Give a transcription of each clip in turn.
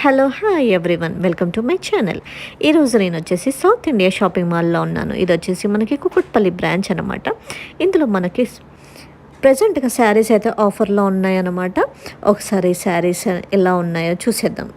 Hello hi everyone, welcome to my channel. ఈరోజు నేను వచ్చేసి సౌత్ ఇండియా షాపింగ్ మాల్లో ఉన్నాను. ఇది వచ్చేసి మనకి కుకుట్పల్లి బ్రాంచ్ అనమాట. ఇందులో మనకి ప్రజెంట్గా శారీస్ అయితే ఆఫర్లో ఉన్నాయన్నమాట. ఒకసారి శారీస్ ఎలా ఉన్నాయో చూసేద్దాం.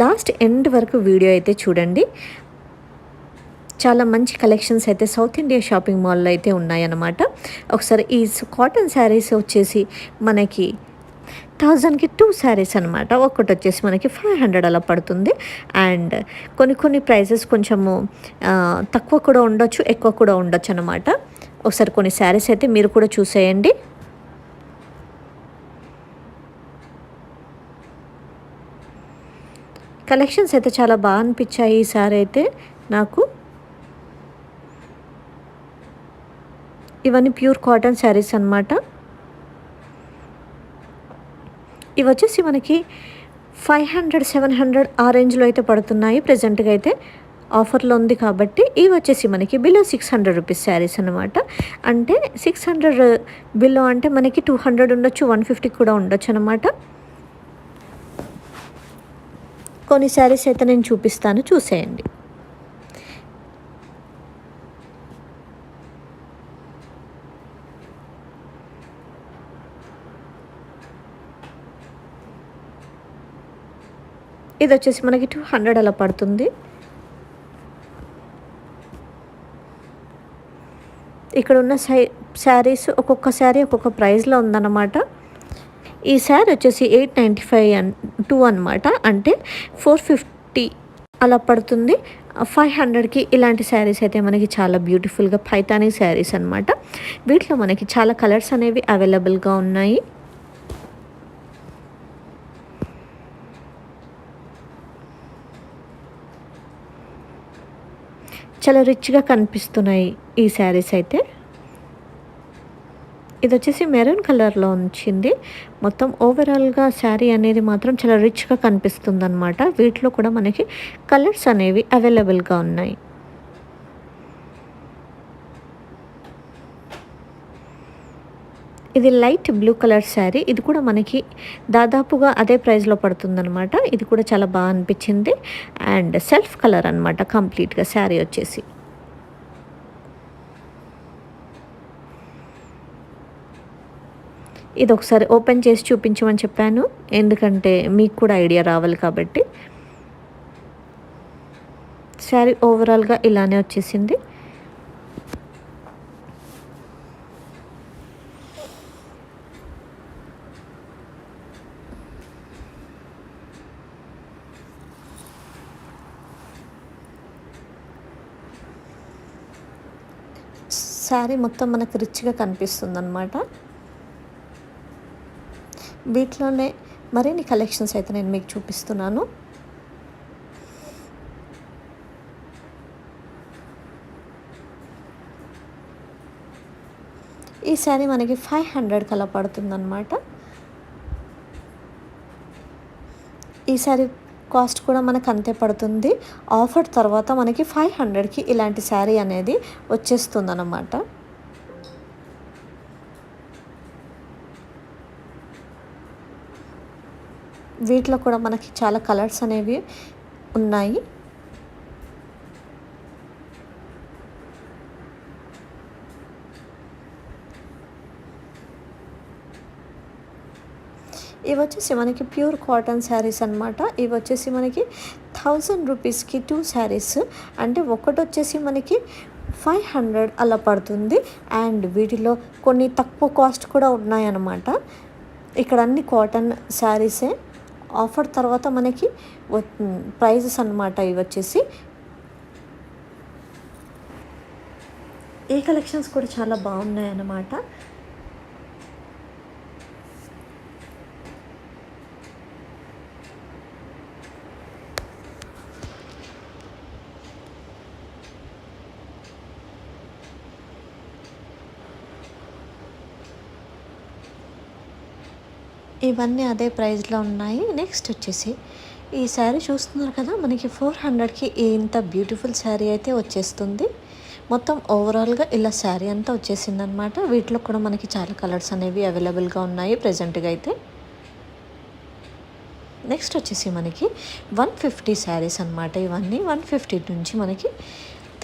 లాస్ట్ ఎండ్ వరకు వీడియో అయితే చూడండి. చాలా మంచి కలెక్షన్స్ అయితే సౌత్ ఇండియా షాపింగ్ మాల్లో అయితే ఉన్నాయన్నమాట. ఒకసారి ఈ కాటన్ శారీస్ వచ్చేసి మనకి 1000కి 2 శారీస్ అనమాట. ఒకటి వచ్చేసి మనకి 500 అలా పడుతుంది. అండ్ కొన్ని ప్రైజెస్ కొంచెము తక్కువ కూడా ఉండొచ్చు, ఎక్కువ కూడా ఉండొచ్చు అనమాట. ఒకసారి కొన్ని శారీస్ అయితే మీరు కూడా చూసేయండి. కలెక్షన్స్ అయితే చాలా బాగా అనిపించాయి ఈసారి అయితే నాకు. ఇవన్నీ ప్యూర్ కాటన్ శారీస్ అనమాట. ఇవి వచ్చేసి మనకి 500, 700 ఆ రేంజ్లో అయితే పడుతున్నాయి. ప్రజెంట్గా అయితే ఆఫర్లో ఉంది కాబట్టి ఇవి వచ్చేసి మనకి బిలో 600 రూపీస్ శారీస్ అనమాట. అంటే 600 బిలో అంటే మనకి 200 ఉండొచ్చు, 150 కూడా ఉండొచ్చు అనమాట. కొన్ని శారీస్ అయితే నేను చూపిస్తాను, చూసేయండి. ఇది వచ్చేసి మనకి 200 అలా పడుతుంది. ఇక్కడ ఉన్న శారీస్ ఒక్కొక్క శారీ ఒక్కొక్క ప్రైస్లో ఉందన్నమాట. ఈ శారీ వచ్చేసి 895 అనమాట. అంటే 450 అలా పడుతుంది. 500కి ఇలాంటి శారీస్ అయితే మనకి చాలా బ్యూటిఫుల్గా పైతానీ శారీస్ అనమాట. వీటిలో మనకి చాలా కలర్స్ అనేవి అవైలబుల్గా ఉన్నాయి. చాలా రిచ్గా కనిపిస్తున్నాయి ఈ శారీస్ అయితే. ఇది వచ్చేసి మెరూన్ కలర్లో వచ్చింది. మొత్తం ఓవరాల్గా శారీ అనేది మాత్రం చాలా రిచ్గా కనిపిస్తుంది అనమాట. వీటిలో కూడా మనకి కలర్స్ అనేవి అవైలబుల్గా ఉన్నాయి. ఇది లైట్ బ్లూ కలర్ శారీ. ఇది కూడా మనకి దాదాపుగా అదే ప్రైస్లో పడుతుందనమాట. ఇది కూడా చాలా బాగా అనిపించింది. అండ్ సెల్ఫ్ కలర్ అనమాట కంప్లీట్గా శారీ వచ్చేసి. ఇది ఒకసారి ఓపెన్ చేసి చూపించమని చెప్పాను, ఎందుకంటే మీకు కూడా ఐడియా రావాలి కాబట్టి. శారీ ఓవరాల్గా ఇలానే వచ్చేసింది. శారీ మొత్తం మనకు రిచ్గా కనిపిస్తుంది అనమాట. వీటిలోనే మరిన్ని కలెక్షన్స్ అయితే నేను మీకు చూపిస్తున్నాను. ఈ శారీ మనకి 500 అలా పడుతుందన్నమాట. ఈ శారీ కాస్ట్ కూడా మనకు అంతే పడుతుంది. ఆఫర్ తర్వాత మనకి 500కి ఇలాంటి శారీ అనేది వచ్చేస్తుంది అన్నమాట. వీటిలో కూడా మనకి చాలా కలర్స్ అనేవి ఉన్నాయి. ఇవి వచ్చేసి మనకి ప్యూర్ కాటన్ శారీస్ అనమాట. ఇవి వచ్చేసి మనకి 1000 రూపీస్కి 2 శారీస్. అంటే ఒకటి వచ్చేసి మనకి 500 అలా పడుతుంది. అండ్ వీటిలో కొన్ని తక్కువ కాస్ట్ కూడా ఉన్నాయన్నమాట. ఇక్కడ అన్ని కాటన్ శారీసే. ఆఫర్ తర్వాత మనకి ప్రైజెస్ అనమాట. ఇవి వచ్చేసి ఈ కలెక్షన్స్ కూడా చాలా బాగున్నాయి అన్నమాట. ఇవన్నీ అదే ప్రైస్లో ఉన్నాయి. నెక్స్ట్ వచ్చేసి ఈ శారీ చూస్తున్నారు కదా, మనకి 400కి ఇంత బ్యూటిఫుల్ శారీ అయితే వచ్చేస్తుంది. మొత్తం ఓవరాల్గా ఇలా శారీ అంతా వచ్చేసింది అనమాట. వీటిలో కూడా మనకి చాలా కలర్స్ అనేవి అవైలబుల్గా ఉన్నాయి ప్రజెంట్గా అయితే. నెక్స్ట్ వచ్చేసి మనకి 150 శారీస్ అనమాట. ఇవన్నీ 150 నుంచి మనకి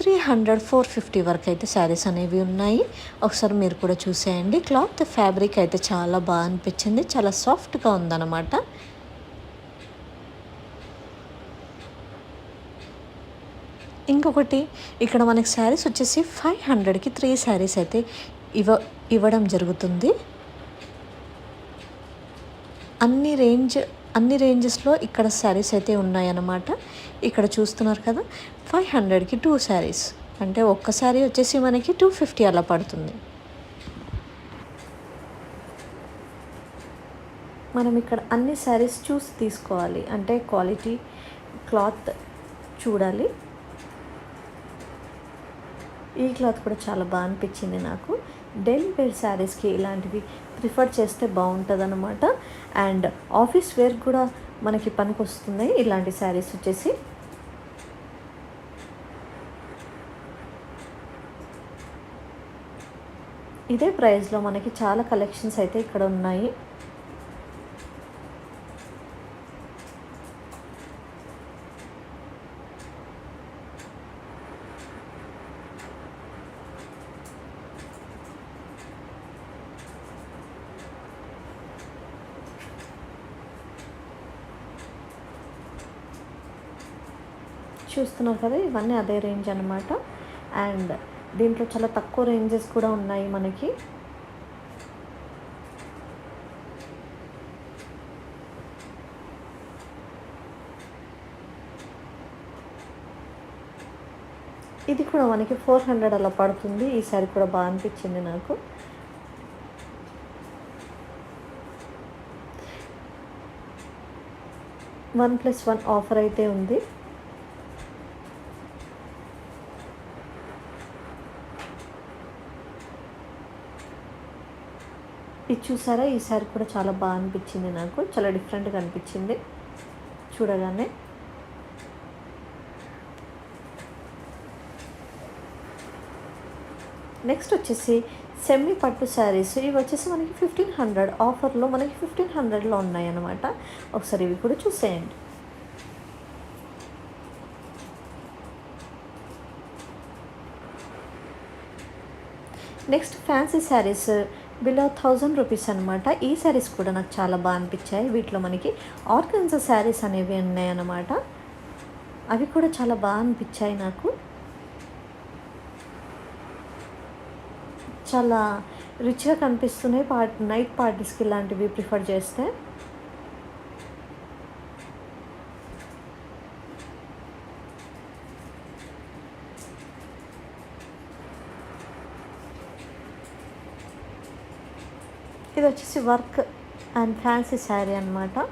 300, 450 వరకు అయితే శారీస్ అనేవి ఉన్నాయి. ఒకసారి మీరు కూడా చూసేయండి. క్లాత్ ఫ్యాబ్రిక్ అయితే చాలా బాగా అనిపించింది, చాలా సాఫ్ట్గా ఉందన్నమాట. ఇంకొకటి ఇక్కడ మనకి శారీస్ వచ్చేసి 500కి 3 శారీస్ అయితే ఇవ్వడం జరుగుతుంది. అన్ని రేంజెస్లో ఇక్కడ శారీస్ అయితే ఉన్నాయన్నమాట. ఇక్కడ చూస్తున్నారు కదా, 500కి 2 శారీస్ అంటే ఒక్క శారీ వచ్చేసి మనకి 250 అలా పడుతుంది. మనం ఇక్కడ అన్ని శారీస్ చూసి తీసుకోవాలి, అంటే క్వాలిటీ క్లాత్ చూడాలి. ఈ క్లాత్ కూడా చాలా బాగా అనిపించింది నాకు. డైలీ వేర్ శారీస్కి ఇలాంటివి ప్రిఫర్ చేస్తే బాగుంటుంది అనమాట. అండ్ ఆఫీస్ వేర్ కూడా మనకి పనికి వస్తున్నాయి ఇలాంటి శారీస్ వచ్చేసి. ఇదే ప్రైస్లో మనకి చాలా కలెక్షన్స్ అయితే ఇక్కడ ఉన్నాయి. చూస్తున్నారు కదా, ఇవన్నీ అదే రేంజ్ అనమాట. అండ్ దీంట్లో చాలా తక్కువ రేంజెస్ కూడా ఉన్నాయి మనకి. ఇది కూడా మనకి 400 అలా పడుతుంది. ఈ సారీ కూడా బాగా అనిపించింది నాకు. (1+1) ఆఫర్ అయితే ఉంది. ఇది చూసారా, ఈ సారీ కూడా చాలా బాగా అనిపించింది నాకు. చాలా డిఫరెంట్గా అనిపించింది చూడగానే. నెక్స్ట్ వచ్చేసి సెమీ పట్టు శారీస్. ఇవి వచ్చేసి మనకి 1500 ఆఫర్లో మనకి 1500లో ఉన్నాయి అన్నమాట. ఒకసారి ఇవి కూడా చూసేయండి. Next fancy saris below 1000 rupees అనమాట. ఈ శారీస్ కూడా నాకు చాలా బాగా అనిపించాయి. వీటిలో మనకి ఆర్గన్జా శారీస్ అనేవి ఉన్నాయన్నమాట. అవి కూడా చాలా బాగా అనిపించాయి నాకు. చాలా రిచ్గా కనిపిస్తున్నాయి. నైట్ పార్టీస్కి ఇలాంటివి ప్రిఫర్ చేస్తే. ఇది వచ్చేసి వర్క్ అండ్ ఫ్యాన్సీ శారీ అనమాట.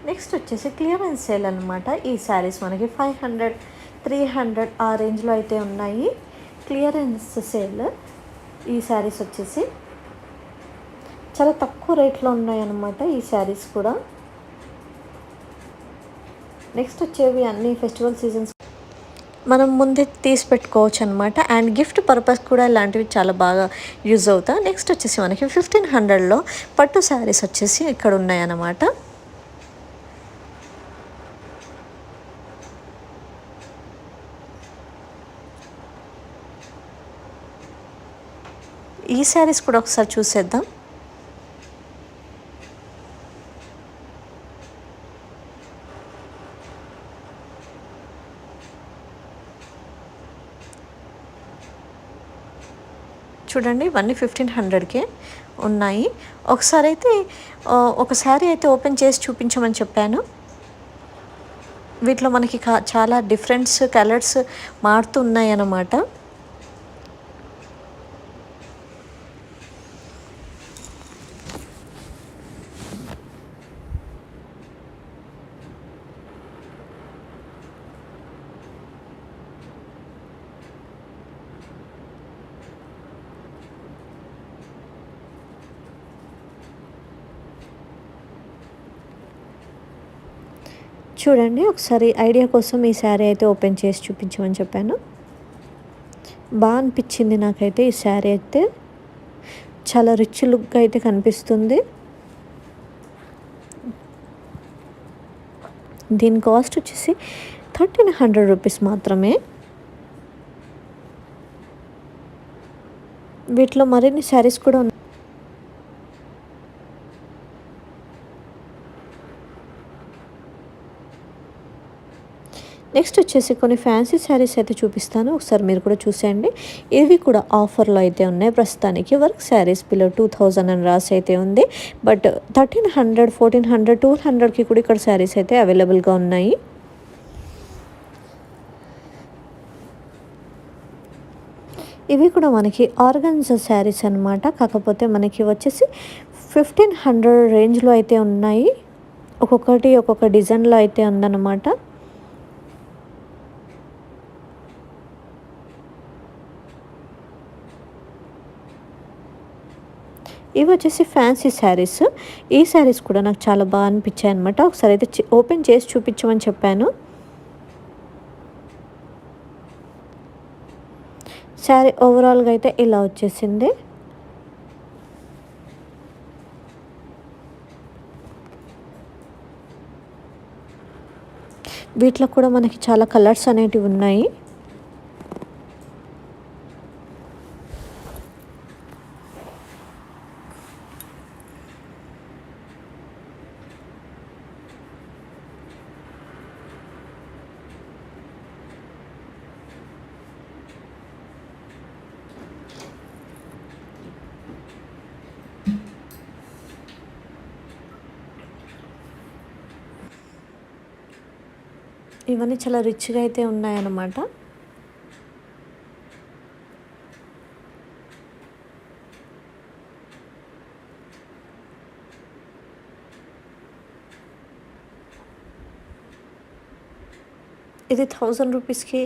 నెక్స్ట్ వచ్చేసి క్లియరెన్స్ సేల్ అనమాట. ఈ శారీస్ మనకి 500, 300 ఆ రేంజ్లో అయితే ఉన్నాయి. క్లియరెన్స్ సేల్ ఈ శారీస్ వచ్చేసి చాలా తక్కువ రేట్లో ఉన్నాయన్నమాట. ఈ శారీస్ కూడా నెక్స్ట్ వచ్చేవి అన్ని ఫెస్టివల్ సీజన్స్ మనం ముందే తీసి పెట్టుకోవచ్చు అనమాట. అండ్ గిఫ్ట్ పర్పస్ కూడా ఇలాంటివి చాలా బాగా యూజ్ అవుతాయి. నెక్స్ట్ వచ్చేసి మనకి 1500లో పట్టు శారీస్ వచ్చేసి ఇక్కడ ఉన్నాయన్నమాట. ఈ శారీస్ కూడా ఒకసారి చూసేద్దాం. చూడండి, ఇవన్నీ 1500కే ఉన్నాయి. ఒకసారి అయితే ఒక శారీ అయితే ఓపెన్ చేసి చూపించమని చెప్పాను. వీటిలో మనకి చాలా డిఫరెంట్స్ కలర్స్ మారుతూ ఉన్నాయి అన్నమాట. చూడండి ఒకసారి ఐడియా కోసం ఈ శారీ అయితే ఓపెన్ చేసి చూపించమని చెప్పాను. బాగా అనిపించింది నాకైతే ఈ శారీ అయితే. చాలా రిచ్ లుక్గా అయితే కనిపిస్తుంది. దీని కాస్ట్ వచ్చేసి 1300 రూపీస్ మాత్రమే. వీటిలో మరిన్ని శారీస్ కూడా ఉన్నాయి. నెక్స్ట్ వచ్చేసి కొన్ని ఫ్యాన్సీ శారీస్ అయితే చూపిస్తాను, ఒకసారి మీరు కూడా చూసేయండి. ఇవి కూడా ఆఫర్లో అయితే ఉన్నాయి ప్రస్తుతానికి. వర్క్ శారీస్ బిలో 2000 అని రాసి అయితే ఉంది. బట్ 1300, 1400, 1200కి కూడా ఇక్కడ శారీస్ అయితే అవైలబుల్గా ఉన్నాయి. ఇవి కూడా మనకి ఆర్గన్జా శారీస్ అనమాట. కాకపోతే మనకి వచ్చేసి 1500 రేంజ్లో అయితే ఉన్నాయి. ఒక్కొక్కటి ఒక్కొక్క డిజైన్లో అయితే ఉందన్నమాట. ఇవి వచ్చేసి ఫ్యాన్సీ శారీస్. ఈ శారీస్ కూడా నాకు చాలా బాగా అనిపించాయి అనమాట. ఒకసారి అయితే ఓపెన్ చేసి చూపించమని చెప్పాను. శారీ ఓవరాల్గా అయితే ఇలా వచ్చేసింది. వీటిలో కూడా మనకి చాలా కలర్స్ అనేటివి ఉన్నాయి. ఇవన్నీ చాలా రిచ్గా అయితే ఉన్నాయన్నమాట. ఇది 1000 రూపీస్కి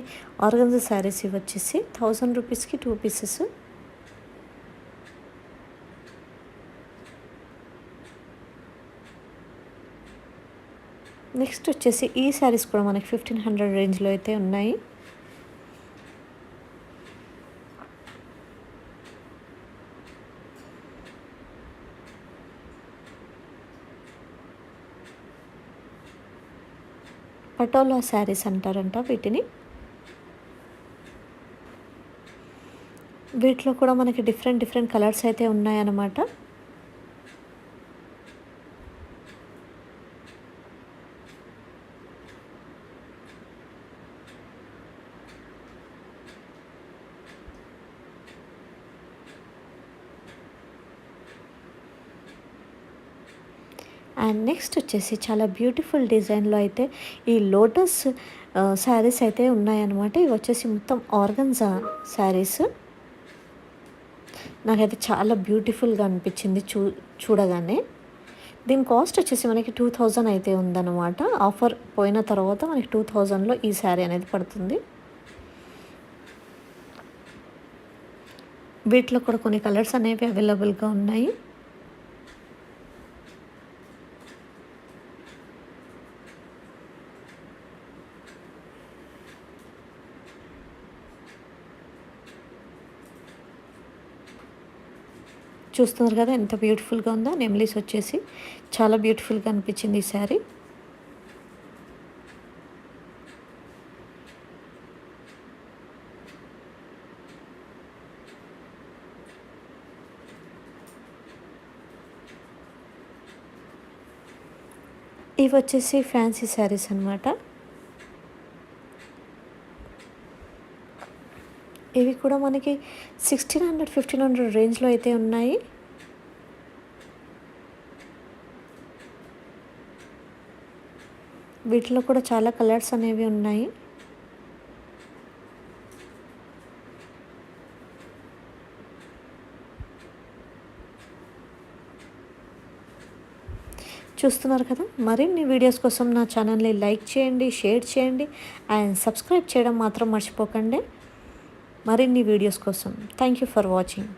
ఆర్గన్జా శారీస్. ఇవి వచ్చేసి 1000 రూపీస్కి 2 పీసెస్. నెక్స్ట్ వచ్చేసి ఈ శారీస్ కూడా మనకి 1500 రేంజ్లో అయితే ఉన్నాయి. పటోలా శారీస్ అంటారంట వీటిని. వీటిలో కూడా మనకి డిఫరెంట్ కలర్స్ అయితే ఉన్నాయన్నమాట. అండ్ నెక్స్ట్ వచ్చేసి చాలా బ్యూటిఫుల్ డిజైన్లో అయితే ఈ లోటస్ శారీస్ అయితే ఉన్నాయన్నమాట. ఇవి వచ్చేసి మొత్తం ఆర్గన్జా శారీస్. నాకైతే చాలా బ్యూటిఫుల్గా అనిపించింది చూడగానే. దీని కాస్ట్ వచ్చేసి మనకి 2000 అయితే ఉందన్నమాట. ఆఫర్ పోయిన తర్వాత మనకి 2000లో ఈ శారీ అనేది పడుతుంది. వీటిలో కూడా కొన్ని కలర్స్ అనేవి అవైలబుల్గా ఉన్నాయి. చూస్తున్నారు కదా ఎంత బ్యూటిఫుల్గా ఉందో. నెమ్లీస్ వచ్చేసి చాలా బ్యూటిఫుల్గా అనిపించింది ఈ శారీ. ఇవి వచ్చేసి ఫ్యాన్సీ శారీస్ అనమాట. ఇవి కూడా మనకి 1600, 1500 రేంజ్లో అయితే ఉన్నాయి. వీటిలో కూడా చాలా కలర్స్ అనేవి ఉన్నాయి. చూస్తున్నారు కదా. మరిన్ని వీడియోస్ కోసం నా ఛానల్ని లైక్ చేయండి, షేర్ చేయండి అండ్ సబ్స్క్రైబ్ చేయడం మాత్రం మర్చిపోకండి. మరిన్ని వీడియోస్ కోసం థ్యాంక్ యూ ఫర్ వాచింగ్.